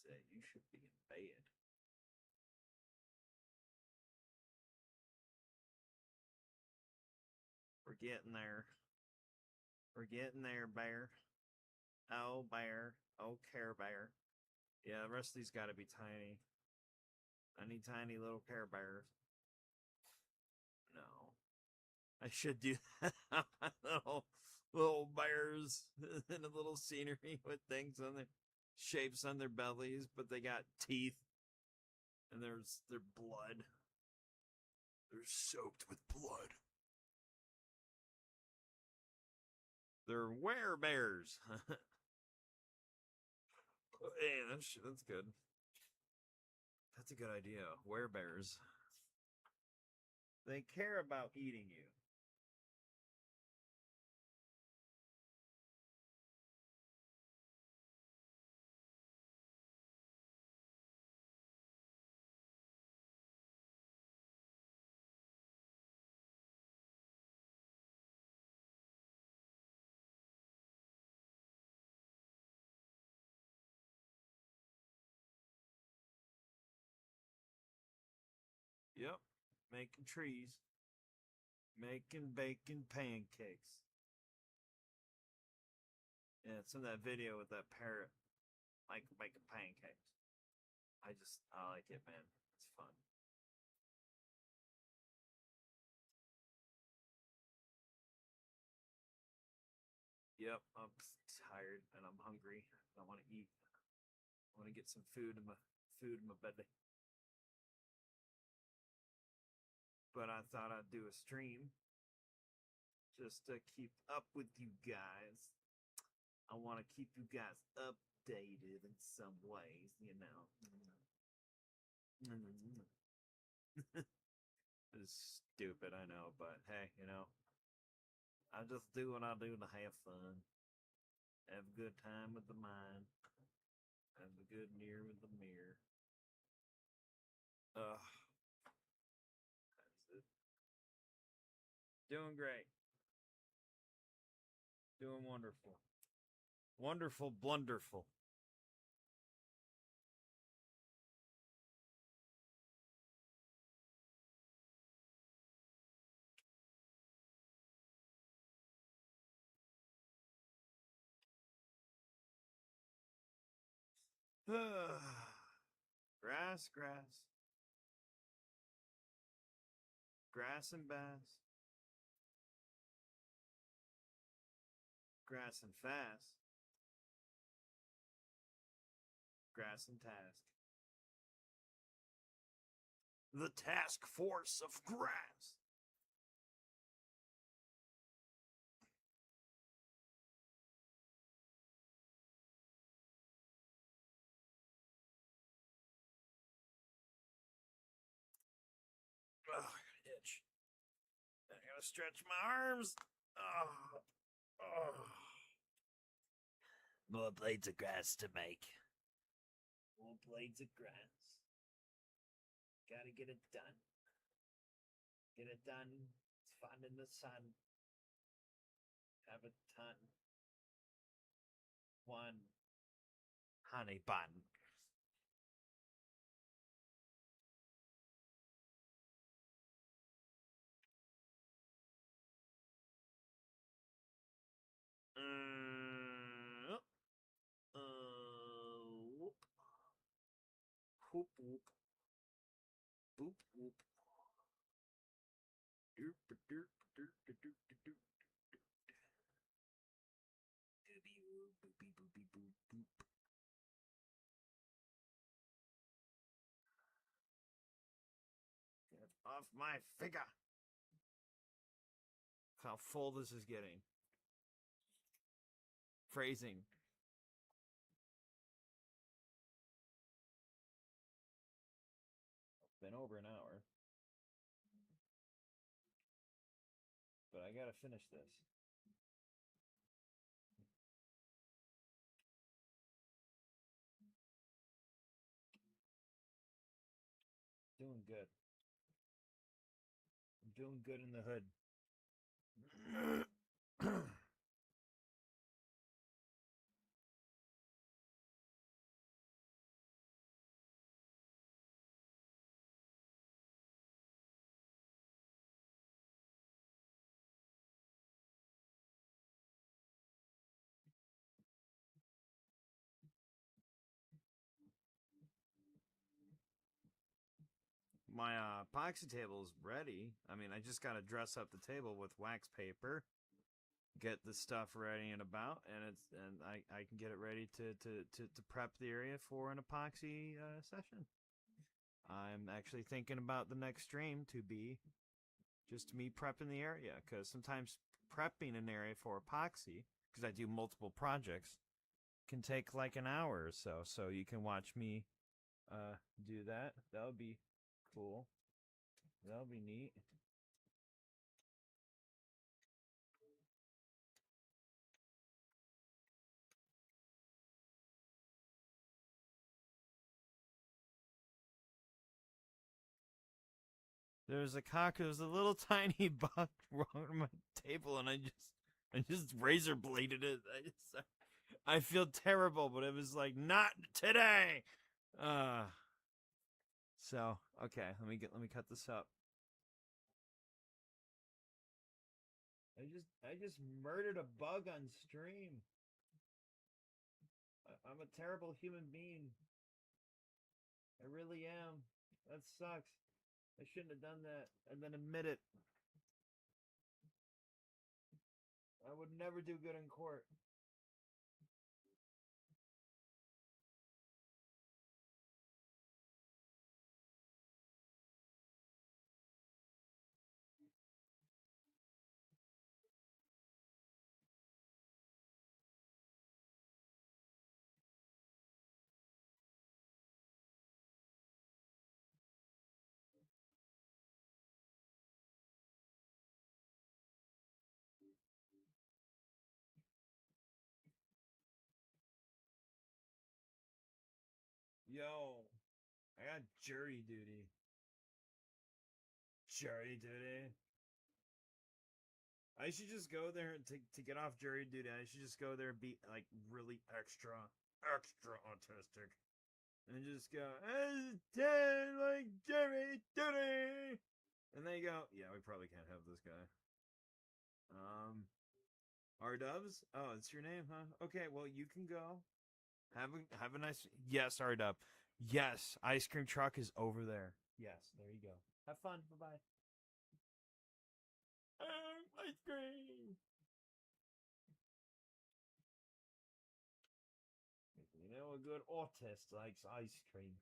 Say, you should be in bed. We're getting there. We're getting there, Bear. Oh, Bear. Oh, Care Bear. Yeah, the rest of these gotta be tiny. Tiny little Care Bears. No. I should do that. little bears and a little scenery with things on their shapes on their bellies, but they got teeth. And there's their blood. They're soaked with blood. They're werebears. Hey, that's good. That's a good idea. Werebears. They care about eating you. Yep. Making trees. Making bacon pancakes. Yeah, it's in that video with that parrot. Like making pancakes. I like it, man. It's fun. Yep, I'm tired and I'm hungry. I want to eat. I want to get some food in my belly. But I thought I'd do a stream just to keep up with you guys. I want to keep you guys updated in some ways, you know. It's stupid, I know, but hey, you know, I just do what I do to have fun. Have a good time with the mind. Have a good near with the mirror. Ugh. That's it. Doing great. Doing wonderful. Wonderful, blunderful. Grass, grass. Grass and bass. Grass and fast. Grass and task. The task force of grass. Gotta stretch my arms. Oh. Oh. More blades of grass to make. More blades of grass. Gotta get it done. Get it done. It's fun in the sun. Have a ton. One honey bun. Whoop. Whoop whoop. Boop whoop. Derp derp derp derp derp. Doobie whoop boopie boopie boop boop. Get off my figure. Look how full this is getting. Phrasing. Been over an hour. But I gotta finish this. Doing good. I'm doing good in the hood. My epoxy table is ready. I mean, I just got to dress up the table with wax paper, get the stuff ready and about, and I can get it ready to prep the area for an epoxy session. I'm actually thinking about the next stream to be just me prepping the area, because sometimes prepping an area for epoxy, because I do multiple projects, can take like an hour or so. So you can watch me do that. That would be cool. That'll be neat. There's a cock. There's a little tiny bug wrong on my table, and I just razor bladed it. I feel terrible, but it was like, not today. So okay, let me cut this up. I just murdered a bug on stream. I'm a terrible human being. I really am. That sucks. I shouldn't have done that and then admit it. I would never do good in court. Yo, I got jury duty. Jury duty. I should just go there to get off jury duty. I should just go there and be like really extra autistic, and just go, like jury duty. And they go, yeah, we probably can't have this guy. R.dubs. Oh, it's your name, huh? Okay, well you can go. Have a nice. Yes, R.dub. Yes, ice cream truck is over there. Yes, there you go. Have fun. Bye bye. Ice cream. You know, a good autist likes ice cream.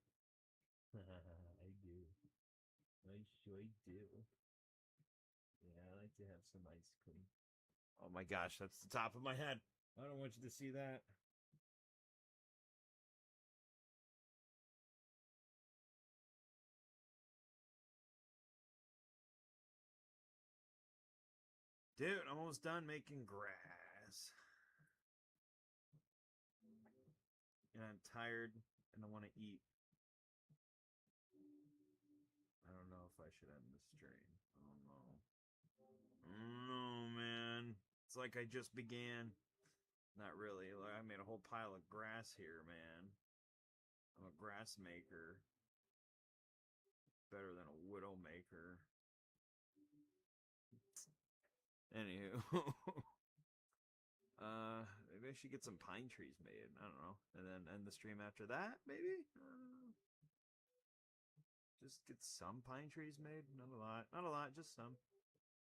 I do. I sure do. Yeah, I like to have some ice cream. Oh my gosh, that's the top of my head. I don't want you to see that. Dude, I'm almost done making grass. And I'm tired and I want to eat. I don't know if I should end the stream. I don't know. I don't know, man. It's like I just began. Not really. Like I made a whole pile of grass here, man. I'm a grass maker. Better than a widow maker. Anywho. Maybe I should get some pine trees made. I don't know. And then end the stream after that, maybe? Just get some pine trees made. Not a lot. Not a lot, just some.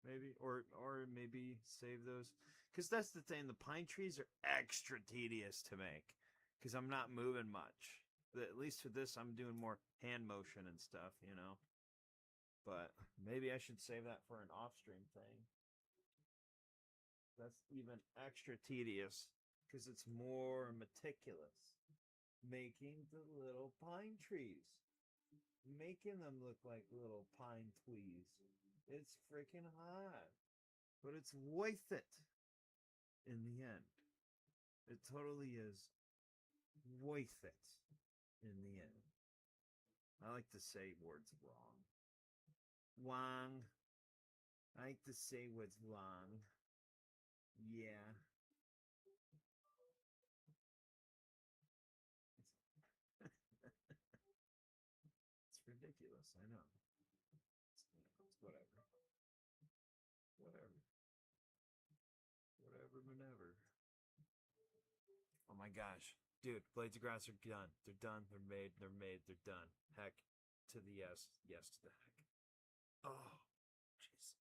Maybe. Or maybe save those. Because that's the thing. The pine trees are extra tedious to make. Because I'm not moving much. At least with this, I'm doing more hand motion and stuff, you know. But maybe I should save that for an off-stream thing. That's even extra tedious because it's more meticulous. Making the little pine trees. Making them look like little pine twees. It's freaking hard. But it's worth it in the end. It totally is worth it in the end. I like to say words wrong. Wrong. I like to say what's wrong. Yeah. It's ridiculous, I know. It's whatever. Whatever. Whatever, whenever. Oh my gosh. Dude, blades of grass are done. They're done. They're made. They're made. They're done. Heck to the yes. Yes to the heck. Oh, jeez.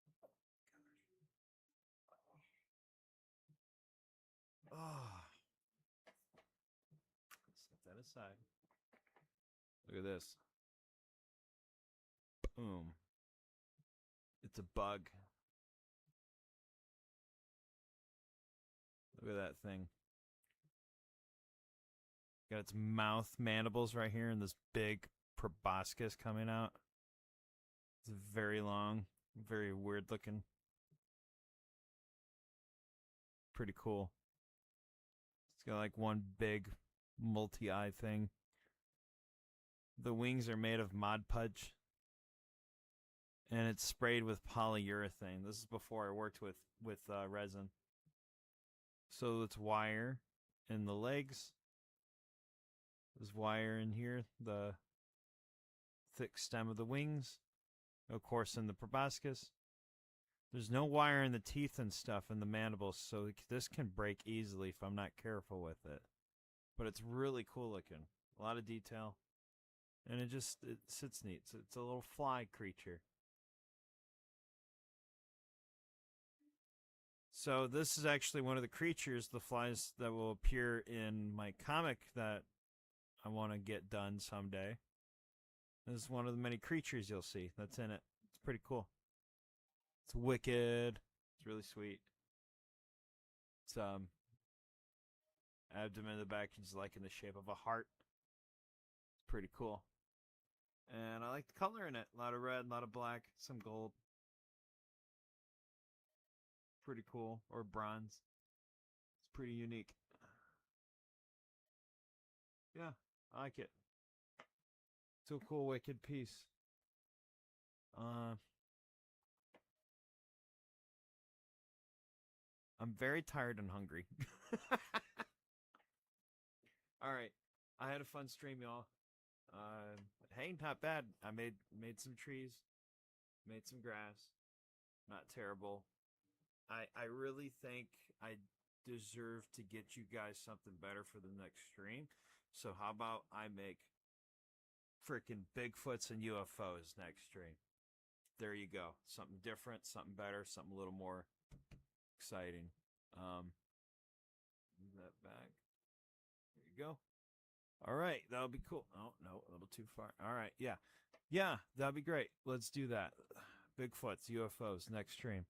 Oh, gosh. Oh. Set that aside. Look at this. Boom. It's a bug. Look at that thing. Got its mouth mandibles right here and this big proboscis coming out. It's very long, very weird looking. Pretty cool. It's got like one big multi-eye thing. The wings are made of Mod Podge. And it's sprayed with polyurethane. This is before I worked with resin. So it's wire in the legs. There's wire in here, the thick stem of the wings. Of course, in the proboscis. There's no wire in the teeth and stuff in the mandibles, so this can break easily if I'm not careful with it. But it's really cool looking. A lot of detail. And it sits neat. So it's a little fly creature. So this is actually one of the creatures, the flies that will appear in my comic that I want to get done someday. This is one of the many creatures you'll see that's in it. It's pretty cool. It's wicked. It's really sweet. It's abdomen in the back is like in the shape of a heart. It's pretty cool. And I like the color in it. A lot of red, a lot of black, some gold. Pretty cool. Or bronze. It's pretty unique. Yeah, I like it. It's a cool, wicked piece. I'm very tired and hungry. All right. I had a fun stream, y'all. Hey, not bad. I made some trees, made some grass. Not terrible. I really think I deserve to get you guys something better for the next stream. So how about I make freaking Bigfoots and UFOs next stream? There you go. Something different, something better, something a little more exciting. Move that back. There you go. All right, that'll be cool. Oh, no, a little too far. All right, yeah. Yeah, that'd be great. Let's do that. Bigfoots, UFOs, next stream.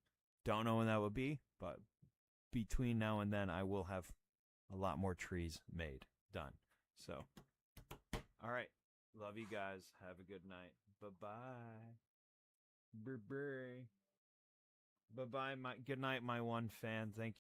Don't know when that will be, but between now and then, I will have a lot more trees made, done. So, all right. Love you guys. Have a good night. Bye-bye. Bye-bye. Bye bye. Good night, my one fan. Thank